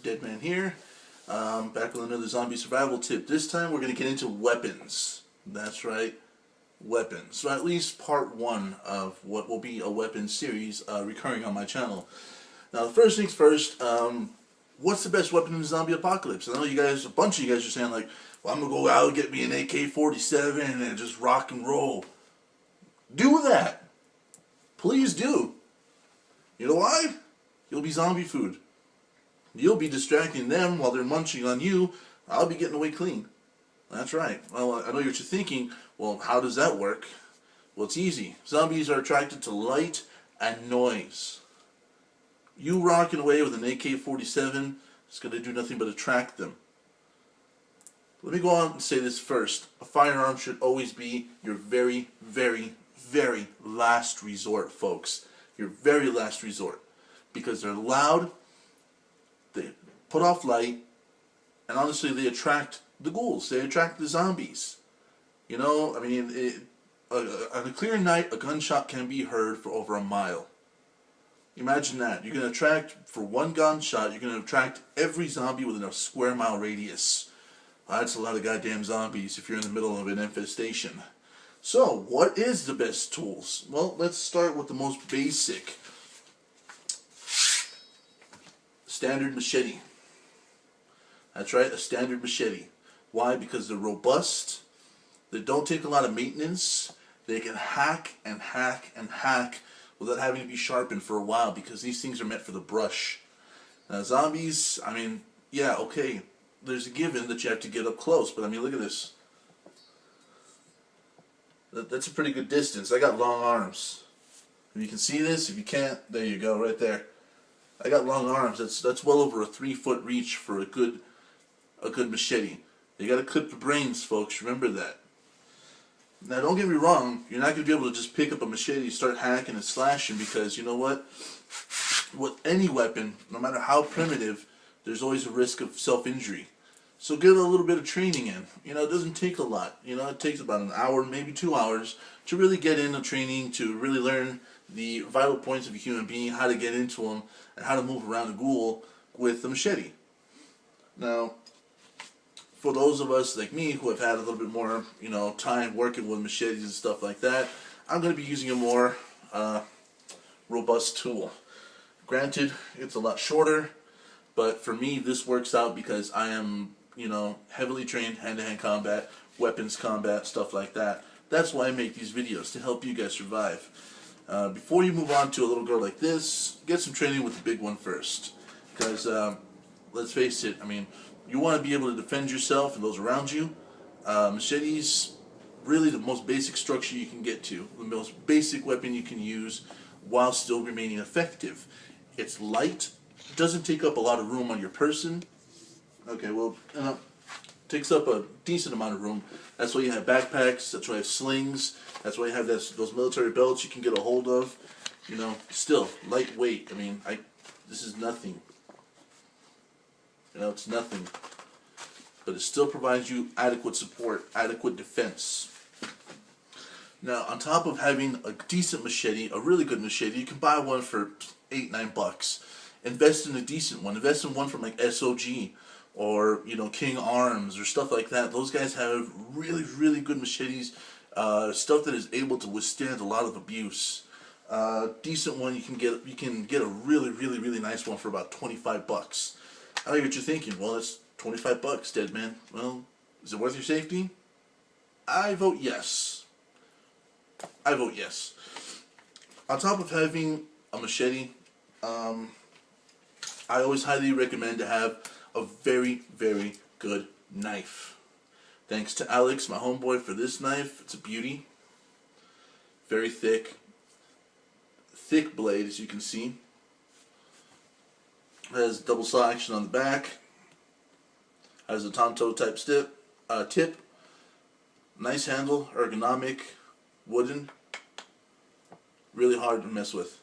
Deadman here, back with another zombie survival tip. This time we're going to get into weapons. That's right, weapons. So at least part one of what will be a weapons series recurring on my channel. Now, the first things first, what's the best weapon in the zombie apocalypse? I know you guys, a bunch of you guys are saying like, well, I'm going to go out and get me an AK-47 and just rock and roll. Do that. Please do. You know why? You'll be zombie food. You'll be distracting them while they're munching on you. I'll be getting away clean. That's right. Well, I know what you're thinking. Well, how does that work? Well, it's easy. Zombies are attracted to light and noise. You rocking away with an AK-47 is going to do nothing but attract them. Let me go on and say this first. A firearm should always be your very, very, very last resort, folks. Your very last resort. Because they're loud, they put off light, and honestly they attract the ghouls. They attract the zombies. You know, I mean, on a clear night, a gunshot can be heard for over a mile. Imagine that. You're going to attract, for one gunshot, you're going to attract every zombie within a square mile radius. Well, that's a lot of goddamn zombies if you're in the middle of an infestation. So, what is the best tools? Well, let's start with the most basic. Standard machete. That's right, a standard machete. Why? Because they're robust, they don't take a lot of maintenance, they can hack and hack and hack without having to be sharpened for a while, because these things are meant for the brush. Now, zombies, I mean, yeah, okay, there's a given that you have to get up close, but I mean, look at this. That's a pretty good distance. I got long arms. If you can see this, if you can't, there you go, right there. I got long arms. That's well over a 3-foot reach for a good machete. You got to clip the brains, folks. Remember that. Now, don't get me wrong. You're not going to be able to just pick up a machete and start hacking and slashing, because you know what? With any weapon, no matter how primitive, there's always a risk of self-injury. So get a little bit of training in. You know, it doesn't take a lot. You know, it takes about an hour, maybe 2 hours, to really get into training, to really learn the vital points of a human being, how to get into them, and how to move around a ghoul with a machete. Now, for those of us like me who have had a little bit more, you know, time working with machetes and stuff like that, I'm going to be using a more robust tool. Granted, it's a lot shorter, but for me, this works out because I am, you know, heavily trained hand-to-hand combat, weapons combat, stuff like that. That's why I make these videos, to help you guys survive. Before you move on to a little girl like this, get some training with the big one first. Because, let's face it, I mean, you want to be able to defend yourself and those around you. Machetes, really the most basic structure you can get to. The most basic weapon you can use while still remaining effective. It's light, doesn't take up a lot of room on your person. Okay, well, takes up a decent amount of room. That's why you have backpacks, that's why you have slings, that's why you have those military belts you can get a hold of. You know, still, lightweight. I mean, this is nothing. You know, it's nothing. But it still provides you adequate support, adequate defense. Now, on top of having a decent machete, a really good machete, you can buy one for $8-9. Invest in a decent one. Invest in one from like SOG. Or, you know, King Arms or stuff like that. Those guys have really, really good machetes. Stuff that is able to withstand a lot of abuse. Decent one, you can get a really, really, really nice one for about $25. I know what you're thinking. Well, that's $25, dead man. Well, is it worth your safety? I vote yes. I vote yes. On top of having a machete, I always highly recommend to have a very, very good knife. Thanks to Alex, my homeboy, for this knife. It's a beauty. Very thick. Thick blade, as you can see. It has double saw action on the back. Has a Tonto type tip. Nice handle, ergonomic, wooden. Really hard to mess with.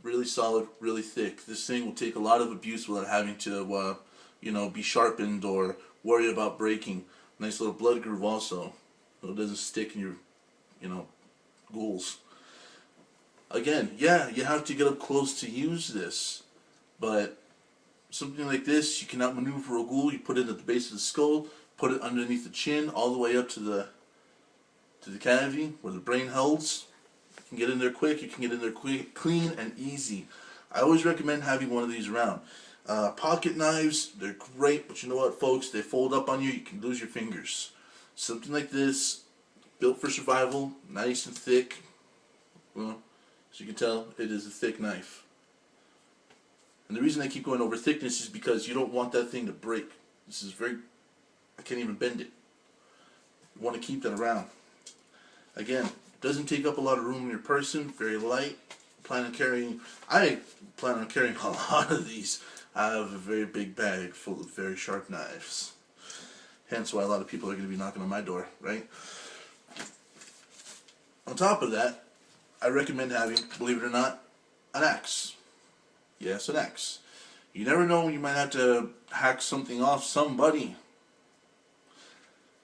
Really solid, really thick. This thing will take a lot of abuse without having to, you know, be sharpened or worry about breaking. Nice little blood groove also, so it doesn't stick in your, you know, ghouls. Again, yeah, you have to get up close to use this, but something like this, you can outmaneuver a ghoul. You put it at the base of the skull, put it underneath the chin, all the way up to the cavity where the brain holds. You can get in there quick. You can get in there quick, clean and easy. I always recommend having one of these around. Pocket knives, they're great, but you know what, folks? They fold up on you. You can lose your fingers. Something like this, built for survival, nice and thick. Well, as you can tell, it is a thick knife. And the reason I keep going over thickness is because you don't want that thing to break. This is I can't even bend it. You want to keep that around. Again, doesn't take up a lot of room in your person, very light. I plan on carrying a lot of these. I have a very big bag full of very sharp knives. Hence why a lot of people are going to be knocking on my door, right? On top of that, I recommend having, believe it or not, an axe. Yes, an axe. You never know when you might have to hack something off somebody.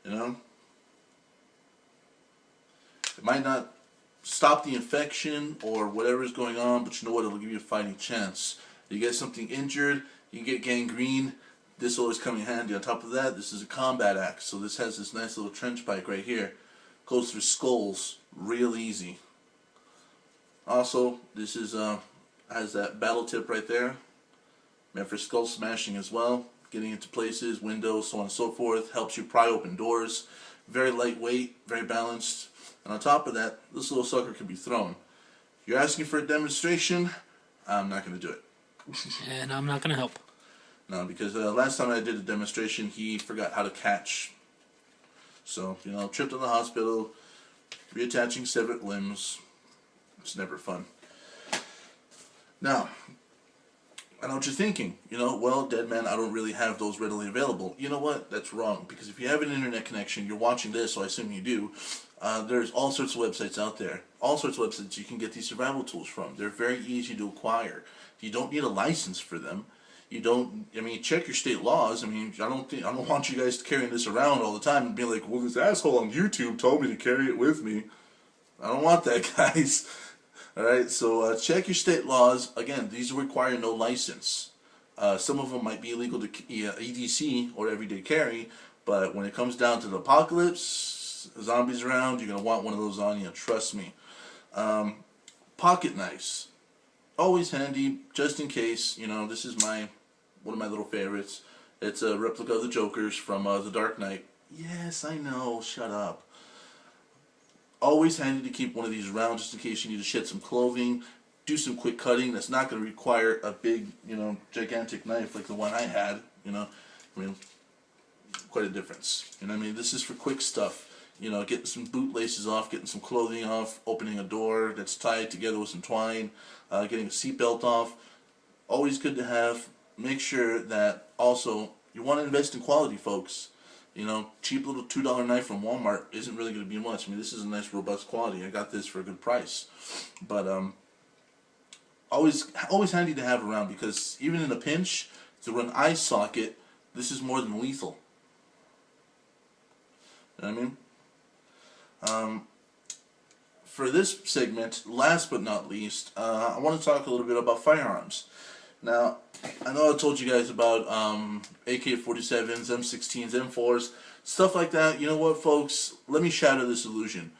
You know? It might not stop the infection or whatever is going on, but you know what? It'll give you a fighting chance. You get something injured, you get gangrene, this will always come in handy. On top of that, this is a combat axe, so this has this nice little trench pike right here. Goes through skulls real easy. Also, this is has that battle tip right there, meant for skull smashing as well, getting into places, windows, so on and so forth. Helps you pry open doors. Very lightweight, very balanced. And on top of that, this little sucker can be thrown. You're asking for a demonstration? I'm not going to do it. And I'm not going to help. No, because last time I did a demonstration, he forgot how to catch. So, trip to the hospital, reattaching severed limbs. It's never fun. Now, I know what you're thinking. Well, dead man, I don't really have those readily available. You know what? That's wrong. Because if you have an internet connection, you're watching this, so I assume you do. There's all sorts of websites out there. All sorts of websites you can get these survival tools from. They're very easy to acquire. You don't need a license for them. You don't. Check your state laws. I don't want you guys carrying this around all the time and being like, well, this asshole on YouTube told me to carry it with me. I don't want that, guys. All right. So check your state laws. Again, these require no license. Some of them might be illegal to EDC or everyday carry, but when it comes down to the apocalypse, zombies around, you're gonna want one of those on you. Trust me. Pocket knives, always handy, just in case. This is one of my little favorites. It's a replica of the Joker's from The Dark Knight. Yes, I know. Shut up. Always handy to keep one of these around, just in case you need to shed some clothing, do some quick cutting. That's not going to require a big, gigantic knife like the one I had. Quite a difference. This is for quick stuff. Getting some bootlaces off, getting some clothing off, opening a door that's tied together with some twine, getting a seatbelt off. Always good to have. Make sure that also you want to invest in quality, folks. Cheap little $2 knife from Walmart isn't really going to be much. This is a nice, robust quality. I got this for a good price. But always handy to have around, because even in a pinch, through an eye socket, this is more than lethal. You know what I mean? For this segment, last but not least, I want to talk a little bit about firearms. Now, I know I told you guys about AK-47s, M16s, M4s, stuff like that. You know what, folks? Let me shatter this illusion.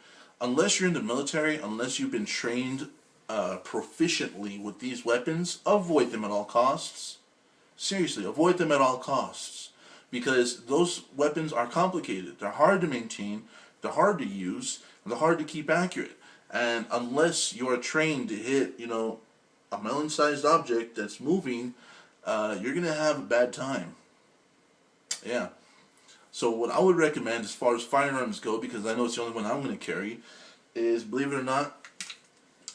Unless you're in the military, unless you've been trained proficiently with these weapons, avoid them at all costs. Seriously, avoid them at all costs. Because those weapons are complicated. They're hard to maintain, they're hard to use, and they're hard to keep accurate. And unless you're trained to hit, a melon-sized object that's moving, you're going to have a bad time. Yeah. So what I would recommend as far as firearms go, because I know it's the only one I'm going to carry, is, believe it or not,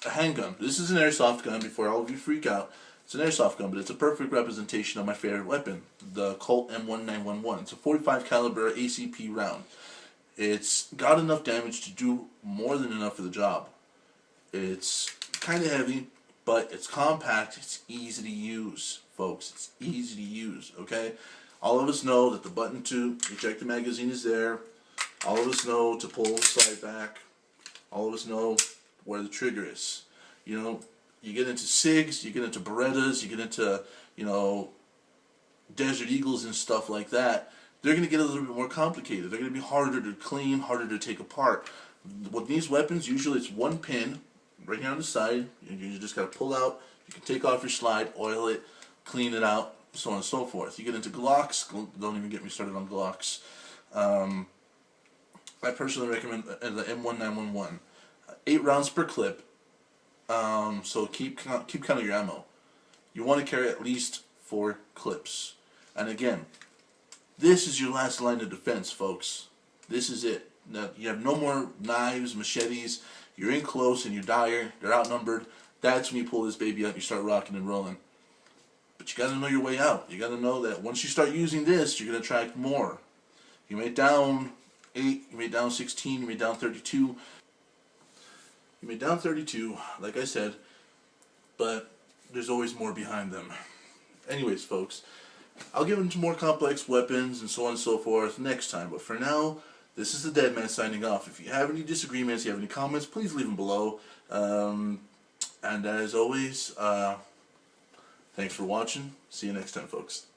a handgun. This is an airsoft gun, before all of you freak out. It's an airsoft gun, but it's a perfect representation of my favorite weapon, the Colt M1911. It's a .45 caliber ACP round. It's got enough damage to do more than enough for the job. It's kind of heavy, but it's compact. It's easy to use, folks. It's easy to use, okay? All of us know that the button to eject the magazine is there. All of us know to pull the slide back. All of us know where the trigger is. You get into SIGs, you get into Berettas, you get into, Desert Eagles and stuff like that, they're going to get a little bit more complicated. They're going to be harder to clean, harder to take apart. With these weapons, usually it's one pin right here on the side. You just got to pull out. You can take off your slide, oil it, clean it out, so on and so forth. You get into Glocks, don't even get me started on Glocks. I personally recommend the M1911. 8 rounds per clip, so keep count of your ammo. You want to carry at least 4 clips. And again, this is your last line of defense, folks. This is it. Now, you have no more knives, machetes. You're in close and you're dire. They're outnumbered. That's when you pull this baby out and you start rocking and rolling. But you got to know your way out. You got to know that once you start using this, you're going to attract more. You may down 8, you may down 16, you may down 32. You may down 32, like I said, but there's always more behind them. Anyways, folks, I'll get into more complex weapons and so on and so forth next time. But for now, this is the Deadman signing off. If you have any disagreements, you have any comments, please leave them below. And as always, thanks for watching. See you next time, folks.